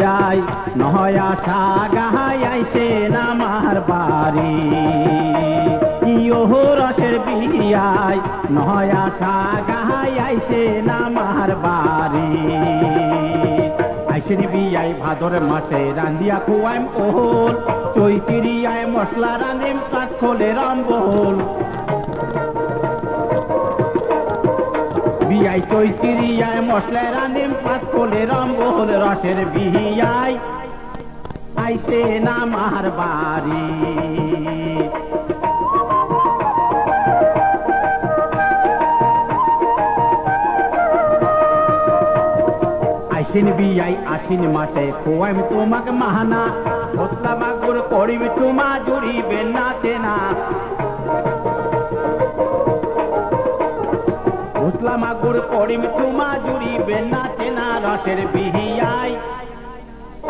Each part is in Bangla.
বিয়াই নয়া সাগাই আইসেন আমার বাড়ি ইয়ো রসের বিয়াই নয়া সাগাই আইসেন আমার বাড়ি আইসেন বিয়াই ভাদর মাসে রান্দিয়া খুয়াইম ওহল চৈতিরিয়ায় মশলা রাঁধিম কাজ খোলে রামবহল বিয়াই চৈতিরিয়ায় মশলা রাঁধিম কাজ খোলে রামবহল রসের বিয়াই আইসেন আমার বাড়ি আইসিন বিয়াই আশ্বিন মাসে খোয়াইম তোমাকে মাহানা ভোতলা মাগুর করিম চুমা জুড়িবে না চেনা ভোতলা মাগুর করিম চুমা জুড়িবে না চেনা রসের বিহিয়াই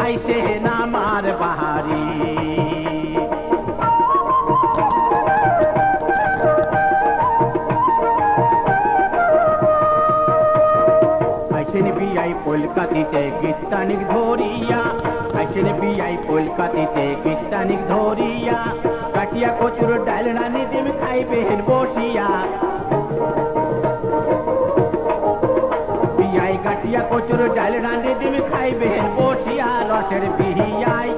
আইসে না আমার বাহারি আইসেন বিয়াই কলকাতিতে কীর্তানিক ধরিয়া আইসেন বিয়াই কলকাতিতে কীর্তানিক ধরিয়া কাটিয়া কচুর ডাল রানি দিম খাইবেন বসিয়া বিয়াই কাটিয়া কচুর ডাল রানি দিম খাইবেন বসিয়া রসের বিহিয়াই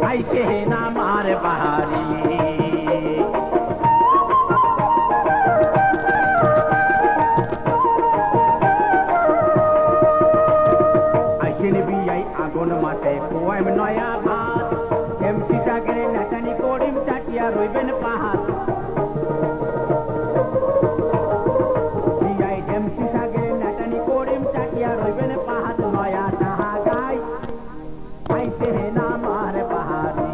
আইসে না আমার বাহারি আগুন মাঠে খোয়াইম নয়া ভাত এমপি সাগরে নাচানি করিম চাটিয়া রইবেন পাহাড় বিয়াই এমপি সাগরে নাচানি করিম চাটিয়া রইবেন পাহাড় নয়া তাহা গাই আইসে না আমার বাহারি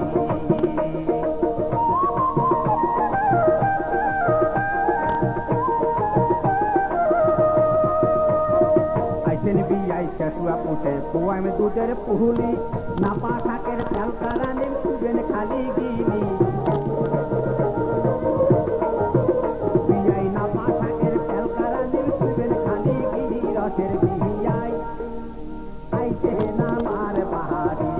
আইসেন বিয়াই শেষুয়া পুঁটে খোয়াইম দুধের পুহুলি নাপা শাকের চালকা রাঁধিম খুবেন খালি গিলি বিয়াই নাপা শাকের চালকা রাঁধিম খুবেন খালি গিলি রসের বিয়াই আইসে না আমার বাহারি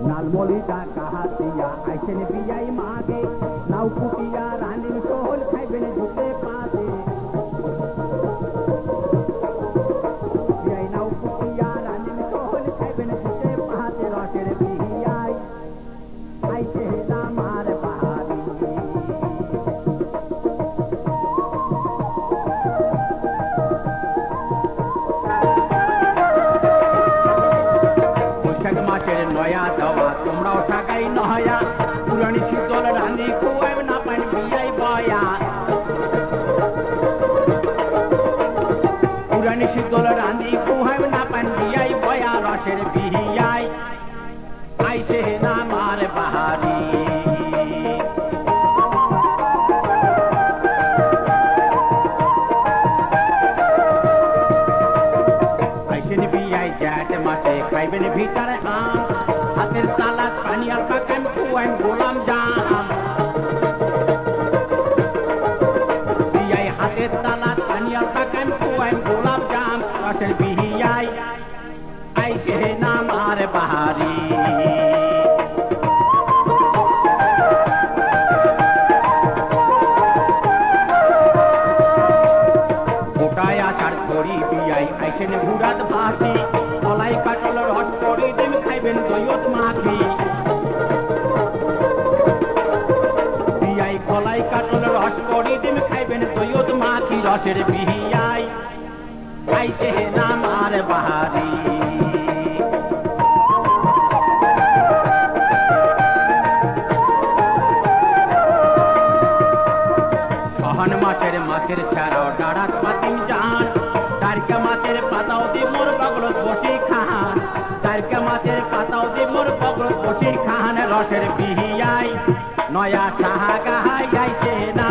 নালমলিটা কাহাতিয়া আইসেন বিয়াই মাগে নাও কুটিয়া রানিম সোহল খাইবেন ঝুঁকে পাতে বিয়াই নাও কুটিয়া রানিম সোহল খাইবেন ঝুঁকে পাতে রসের বিয়াই আইসে না আমার বাহারি বৈশাখ মাসের নয়া দেওয়া তোমরাও সাগাই নহয়া পুরানি শীতল রাঁধি খুয়াইব না পান বিয়াই বয়া পুরানি শীতল রাঁধি খুয়াইব না পান বিয়াই বয়া রসের বিহিয়াই আইসে না আমার বাহারি আইসেন বিয়াই জ্যাঠ মাসে খাইবেন ভিতর আম হাতের তালা পানিয়াল পাকান খুয়াইম গোলাম জাম বিয়াই হাতের তালা পানিয়াল পাকান খুয়াইম গোলাম জাম রসের বিহিয়াই আইসে না আমার বাহারি গোটায় আচার ধরি বিয়াই আইসেন ঘুরাত ভাসি কলাই কাটল রস করি দিন খাইবেন দইয়ত মাখি বিয়াই কলাই কাটল রস করি দিন খাইবেন দইয়ত মাখি রসের বিহিয়াই আইসে না আমার বাহারি সহন মাসের মাছের ছাড়াও ডাড়াত পাতিম জান তারকা মাছের পাতাও দি মোর বগলত বসি খান তারকা মাছের পাতাও দি মোর বগলত বসি খান রসের বিহিয়াই নয়া সাহা গাহাই আইসে না